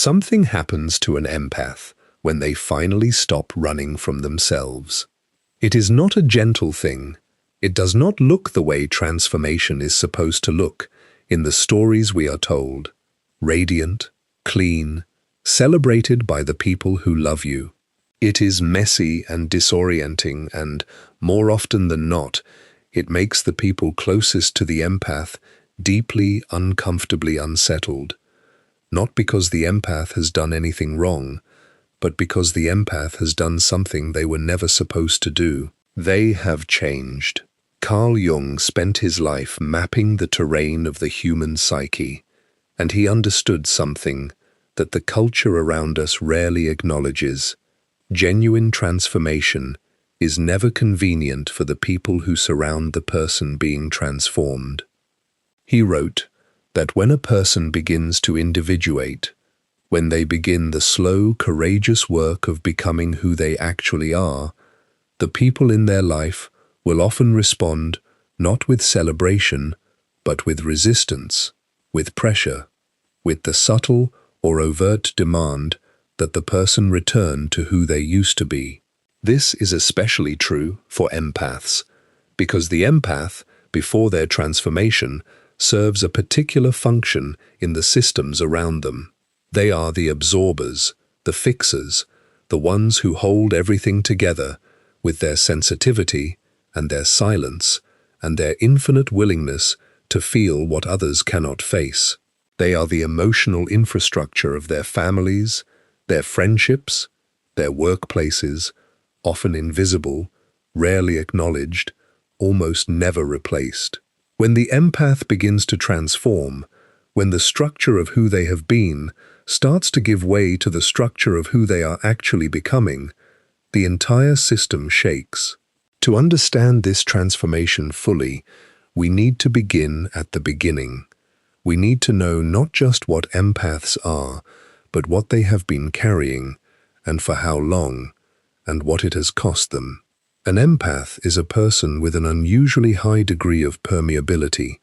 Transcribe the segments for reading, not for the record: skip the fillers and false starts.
Something happens to an empath when they finally stop running from themselves. It is not a gentle thing. It does not look the way transformation is supposed to look in the stories we are told. Radiant, clean, celebrated by the people who love you. It is messy and disorienting, and more often than not, it makes the people closest to the empath deeply, uncomfortably unsettled. Not because the empath has done anything wrong, but because the empath has done something they were never supposed to do. They have changed. Carl Jung spent his life mapping the terrain of the human psyche, and he understood something that the culture around us rarely acknowledges. Genuine transformation is never convenient for the people who surround the person being transformed. He wrote that when a person begins to individuate, when they begin the slow, courageous work of becoming who they actually are, the people in their life will often respond not with celebration, but with resistance, with pressure, with the subtle or overt demand that the person return to who they used to be. This is especially true for empaths, because the empath, before their transformation, serves a particular function in the systems around them. They are the absorbers, the fixers, the ones who hold everything together with their sensitivity and their silence and their infinite willingness to feel what others cannot face. They are the emotional infrastructure of their families, their friendships, their workplaces, often invisible, rarely acknowledged, almost never replaced. When the empath begins to transform, when the structure of who they have been starts to give way to the structure of who they are actually becoming, the entire system shakes. To understand this transformation fully, we need to begin at the beginning. We need to know not just what empaths are, but what they have been carrying, and for how long, and what it has cost them. An empath is a person with an unusually high degree of permeability.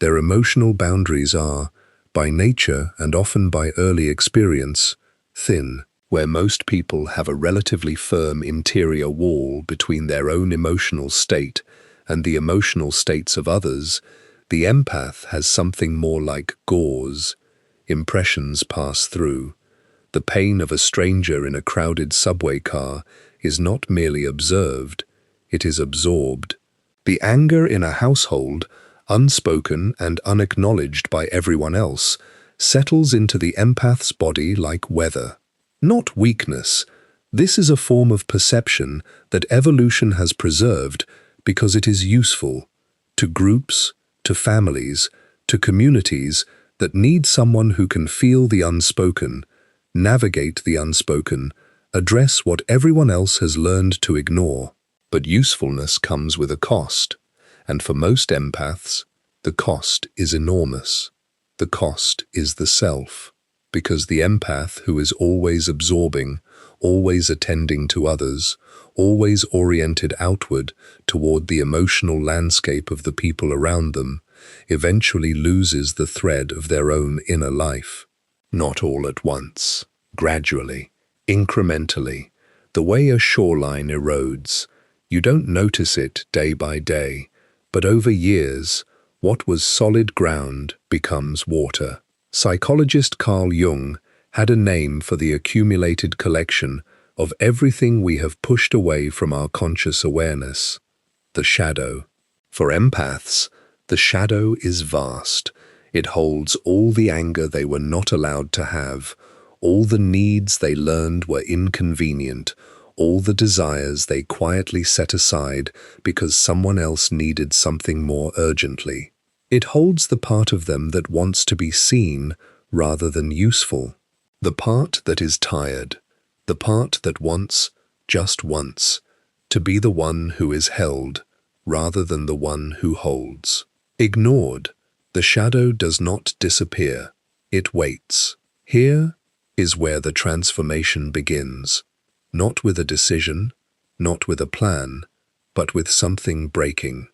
Their emotional boundaries are, by nature and often by early experience, thin. Where most people have a relatively firm interior wall between their own emotional state and the emotional states of others, the empath has something more like gauze. Impressions pass through. The pain of a stranger in a crowded subway car is not merely observed, it is absorbed. The anger in a household, unspoken and unacknowledged by everyone else, settles into the empath's body like weather. Not weakness. This is a form of perception that evolution has preserved because it is useful to groups, to families, to communities that need someone who can feel the unspoken, navigate the unspoken, address what everyone else has learned to ignore. But usefulness comes with a cost, and for most empaths, the cost is enormous. The cost is the self, because the empath who is always absorbing, always attending to others, always oriented outward toward the emotional landscape of the people around them, eventually loses the thread of their own inner life. Not all at once, gradually, incrementally, the way a shoreline erodes. You don't notice it day by day, but over years, what was solid ground becomes water. Psychologist Carl Jung had a name for the accumulated collection of everything we have pushed away from our conscious awareness: the shadow. For empaths, the shadow is vast. It holds all the anger they were not allowed to have, all the needs they learned were inconvenient, all the desires they quietly set aside because someone else needed something more urgently. It holds the part of them that wants to be seen rather than useful, the part that is tired, the part that wants, just wants, to be the one who is held rather than the one who holds. Ignored, the shadow does not disappear, it waits. Here is where the transformation begins, not with a decision, not with a plan, but with something breaking.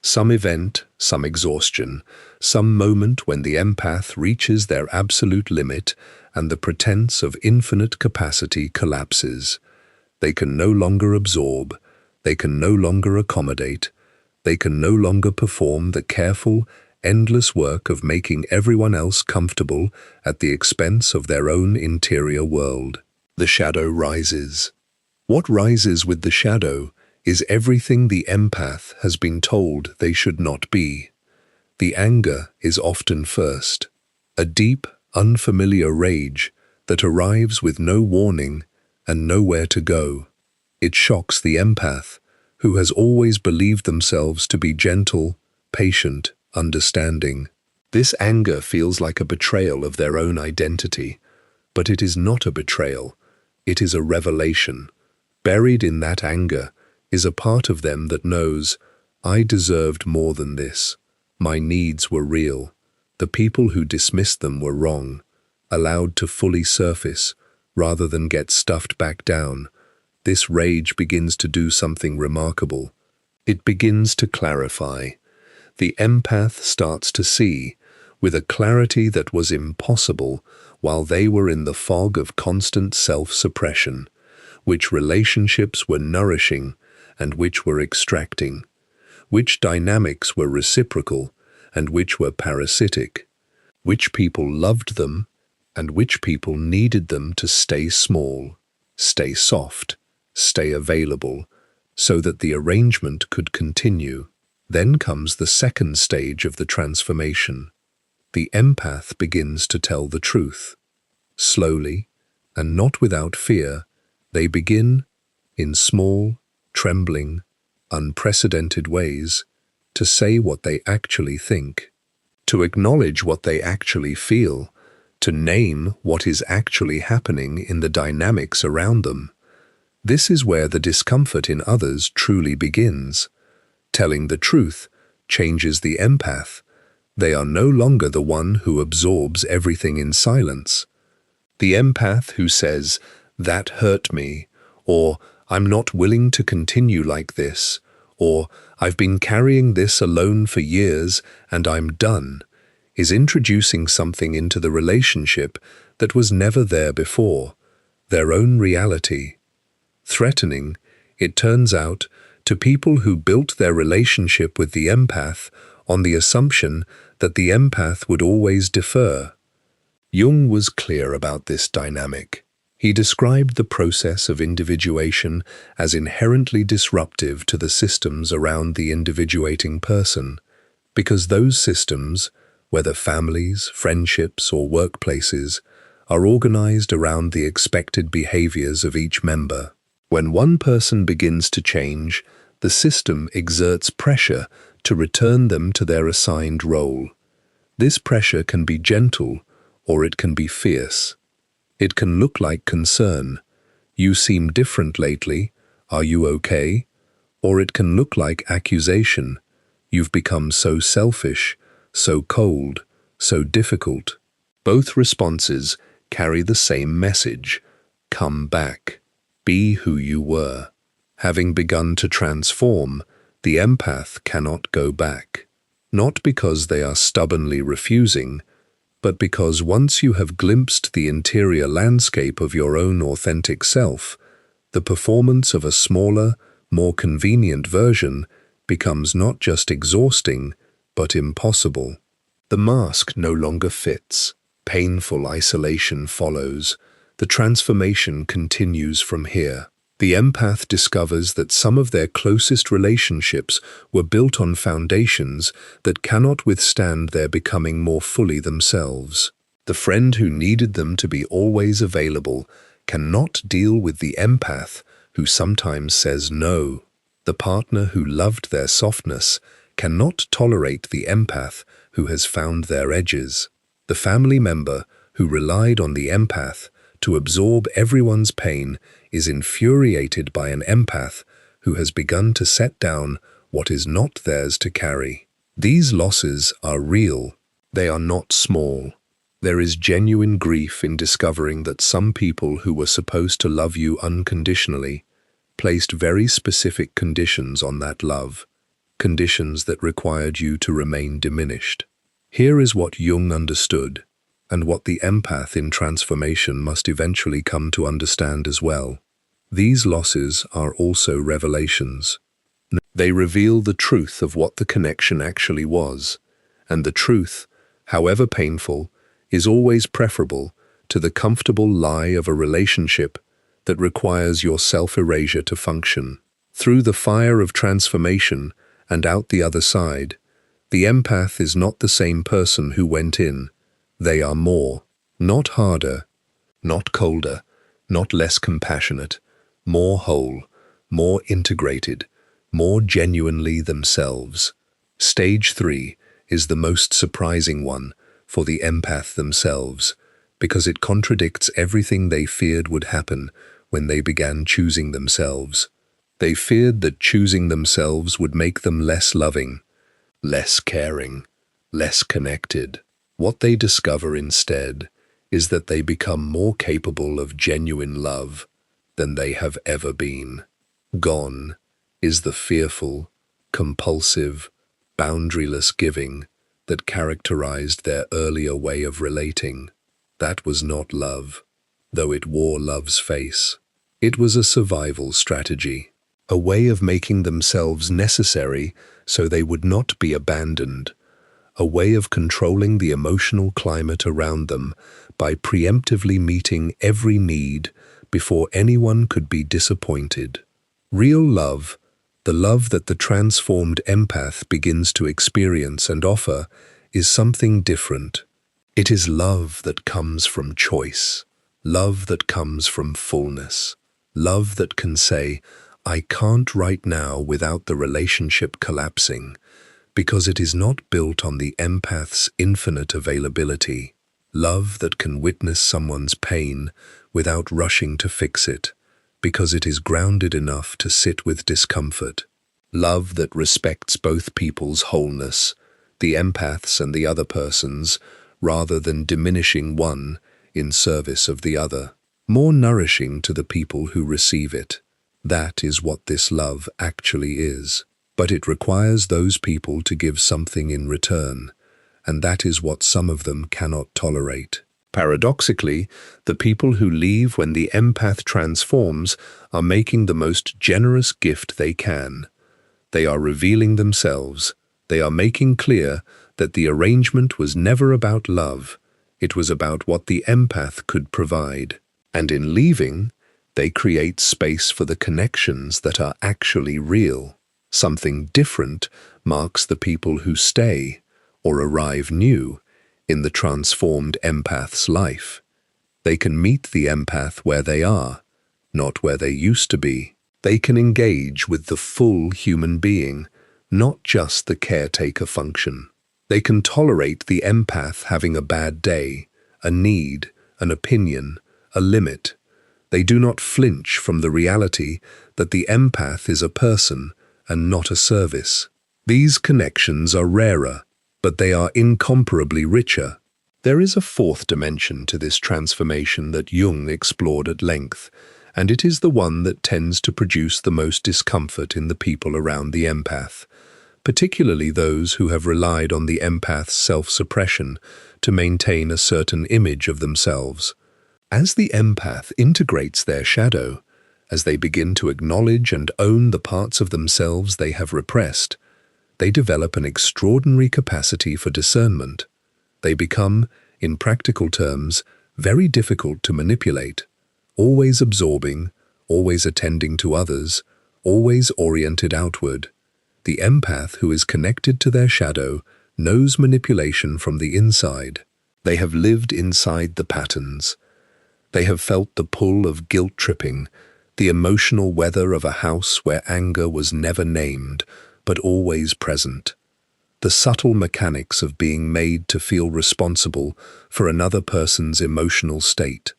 Some event, some exhaustion, some moment when the empath reaches their absolute limit and the pretense of infinite capacity collapses. They can no longer absorb, they can no longer accommodate, they can no longer perform the careful, endless work of making everyone else comfortable at the expense of their own interior world. The shadow rises. What rises with the shadow is everything the empath has been told they should not be. The anger is often first, a deep, unfamiliar rage that arrives with no warning and nowhere to go. It shocks the empath, who has always believed themselves to be gentle, patient, understanding. This anger feels like a betrayal of their own identity, but it is not a betrayal, it is a revelation. Buried in that anger is a part of them that knows, I deserved more than this. My needs were real. The people who dismissed them were wrong, allowed to fully surface rather than get stuffed back down. This rage begins to do something remarkable. It begins to clarify. The empath starts to see, with a clarity that was impossible while they were in the fog of constant self-suppression, which relationships were nourishing and which were extracting, which dynamics were reciprocal and which were parasitic, which people loved them and which people needed them to stay small, stay soft, stay available, so that the arrangement could continue. Then comes the second stage of the transformation. The empath begins to tell the truth. Slowly, and not without fear, they begin, in small, trembling, unprecedented ways, to say what they actually think, to acknowledge what they actually feel, to name what is actually happening in the dynamics around them. This is where the discomfort in others truly begins. Telling the truth changes the empath. They are no longer the one who absorbs everything in silence. The empath who says, "That hurt me," or "I'm not willing to continue like this," or "I've been carrying this alone for years and I'm done," is introducing something into the relationship that was never there before, their own reality. Threatening, it turns out, to people who built their relationship with the empath on the assumption that the empath would always defer. Jung was clear about this dynamic. He described the process of individuation as inherently disruptive to the systems around the individuating person, because those systems, whether families, friendships, or workplaces, are organized around the expected behaviors of each member. When one person begins to change, the system exerts pressure to return them to their assigned role. This pressure can be gentle, or it can be fierce. It can look like concern. "You seem different lately. Are you okay?" Or it can look like accusation. "You've become so selfish, so cold, so difficult." Both responses carry the same message: come back. Be who you were. Having begun to transform, the empath cannot go back. Not because they are stubbornly refusing, but because once you have glimpsed the interior landscape of your own authentic self, the performance of a smaller, more convenient version becomes not just exhausting, but impossible. The mask no longer fits. Painful isolation follows. The transformation continues from here. The empath discovers that some of their closest relationships were built on foundations that cannot withstand their becoming more fully themselves. The friend who needed them to be always available cannot deal with the empath who sometimes says no. The partner who loved their softness cannot tolerate the empath who has found their edges. The family member who relied on the empath to absorb everyone's pain is infuriated by an empath who has begun to set down what is not theirs to carry. These losses are real. They are not small. There is genuine grief in discovering that some people who were supposed to love you unconditionally placed very specific conditions on that love. conditions that required you to remain diminished. Here is what Jung understood, and what the empath in transformation must eventually come to understand as well. These losses are also revelations. They reveal the truth of what the connection actually was, and the truth, however painful, is always preferable to the comfortable lie of a relationship that requires your self-erasure to function. Through the fire of transformation and out the other side, the empath is not the same person who went in. They are more, not harder, not colder, not less compassionate, more whole, more integrated, more genuinely themselves. Stage 3 is the most surprising one for the empath themselves, because it contradicts everything they feared would happen when they began choosing themselves. They feared that choosing themselves would make them less loving, less caring, less connected. What they discover instead is that they become more capable of genuine love than they have ever been. Gone is the fearful, compulsive, boundaryless giving that characterized their earlier way of relating. That was not love, though it wore love's face. It was a survival strategy, a way of making themselves necessary so they would not be abandoned, a way of controlling the emotional climate around them by preemptively meeting every need before anyone could be disappointed. Real love, the love that the transformed empath begins to experience and offer, is something different. It is love that comes from choice, love that comes from fullness, love that can say, I can't right now without the relationship collapsing, because it is not built on the empath's infinite availability. Love that can witness someone's pain without rushing to fix it, because it is grounded enough to sit with discomfort. Love that respects both people's wholeness, the empath's and the other person's, rather than diminishing one in service of the other. More nourishing to the people who receive it. That is what this love actually is. But it requires those people to give something in return, and that is what some of them cannot tolerate. Paradoxically, the people who leave when the empath transforms are making the most generous gift they can. They are revealing themselves. They are making clear that the arrangement was never about love. It was about what the empath could provide. And in leaving, they create space for the connections that are actually real. Something different marks the people who stay, or arrive new, in the transformed empath's life. They can meet the empath where they are, not where they used to be. They can engage with the full human being, not just the caretaker function. They can tolerate the empath having a bad day, a need, an opinion, a limit. They do not flinch from the reality that the empath is a person and not a service. These connections are rarer, but they are incomparably richer. There is a fourth dimension to this transformation that Jung explored at length, and it is the one that tends to produce the most discomfort in the people around the empath, particularly those who have relied on the empath's self-suppression to maintain a certain image of themselves. As the empath integrates their shadow, as they begin to acknowledge and own the parts of themselves they have repressed, they develop an extraordinary capacity for discernment. They become, in practical terms, very difficult to manipulate, always absorbing, always attending to others, always oriented outward. The empath who is connected to their shadow knows manipulation from the inside. They have lived inside the patterns. They have felt the pull of guilt-tripping, the emotional weather of a house where anger was never named, but always present. The subtle mechanics of being made to feel responsible for another person's emotional state.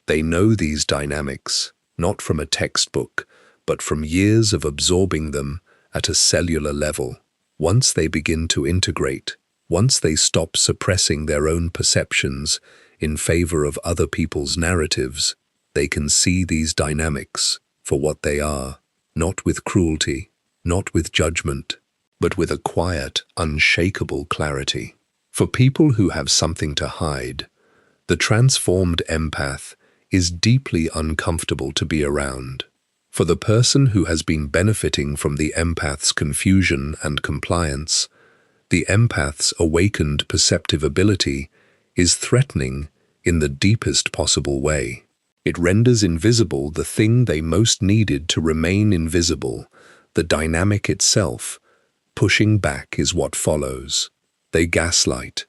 They know these dynamics, not from a textbook, but from years of absorbing them at a cellular level. Once they begin to integrate, once they stop suppressing their own perceptions in favor of other people's narratives, they can see these dynamics for what they are, not with cruelty, not with judgment, but with a quiet, unshakable clarity. For people who have something to hide, the transformed empath is deeply uncomfortable to be around. For the person who has been benefiting from the empath's confusion and compliance, the empath's awakened perceptive ability is threatening in the deepest possible way. It renders invisible the thing they most needed to remain invisible, the dynamic itself. Pushing back is what follows. They gaslight.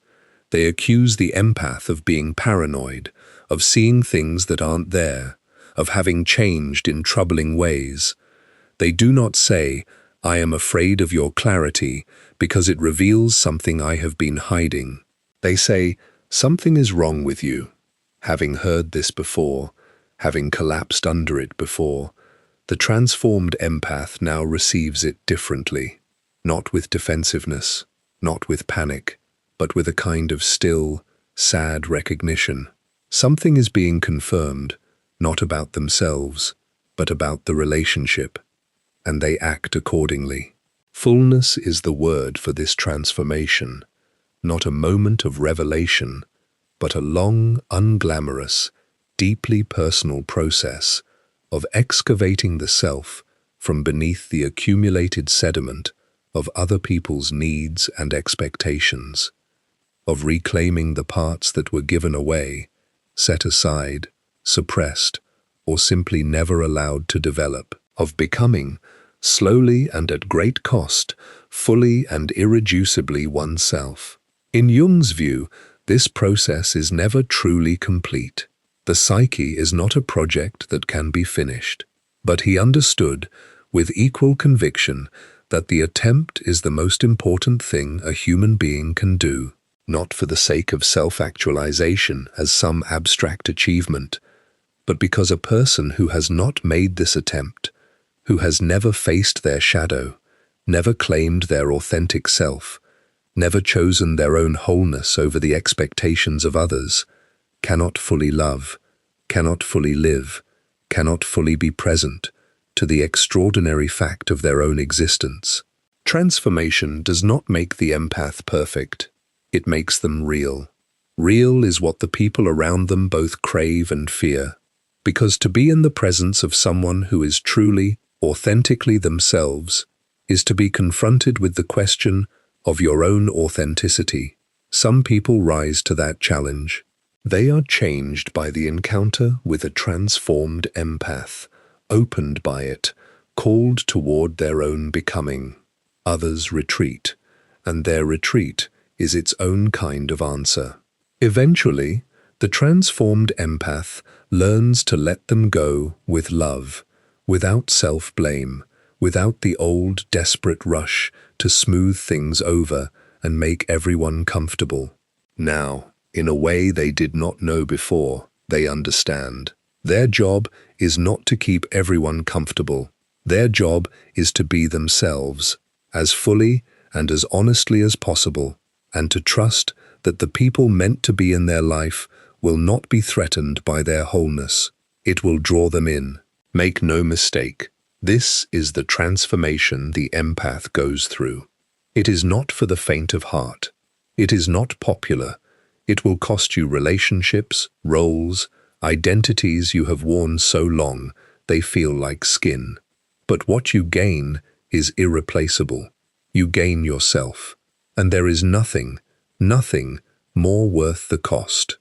They accuse the empath of being paranoid, of seeing things that aren't there, of having changed in troubling ways. They do not say, "I am afraid of your clarity because it reveals something I have been hiding." They say, "Something is wrong with you." Having heard this before, having collapsed under it before, the transformed empath now receives it differently, not with defensiveness, not with panic, but with a kind of still, sad recognition. Something is being confirmed, not about themselves, but about the relationship, and they act accordingly. Fullness is the word for this transformation, not a moment of revelation, but a long, unglamorous, deeply personal process of excavating the self from beneath the accumulated sediment of other people's needs and expectations, of reclaiming the parts that were given away, set aside, suppressed, or simply never allowed to develop, of becoming, slowly and at great cost, fully and irreducibly oneself. In Jung's view, this process is never truly complete. The psyche is not a project that can be finished. But he understood, with equal conviction, that the attempt is the most important thing a human being can do, not for the sake of self-actualization as some abstract achievement, but because a person who has not made this attempt, who has never faced their shadow, never claimed their authentic self, never chosen their own wholeness over the expectations of others, cannot fully love, cannot fully live, cannot fully be present to the extraordinary fact of their own existence. Transformation does not make the empath perfect. It makes them real. Real is what the people around them both crave and fear, because to be in the presence of someone who is truly, authentically themselves is to be confronted with the question of your own authenticity. Some people rise to that challenge. They are changed by the encounter with a transformed empath, opened by it, called toward their own becoming. Others retreat, and their retreat is its own kind of answer. Eventually, the transformed empath learns to let them go with love, without self-blame, without the old desperate rush to smooth things over and make everyone comfortable. Now, in a way they did not know before, they understand. Their job is not to keep everyone comfortable. Their job is to be themselves, as fully and as honestly as possible, and to trust that the people meant to be in their life will not be threatened by their wholeness. It will draw them in. Make no mistake, this is the transformation the empath goes through. It is not for the faint of heart. It is not popular. It will cost you relationships, roles, identities you have worn so long they feel like skin. But what you gain is irreplaceable. You gain yourself, and there is nothing more worth the cost.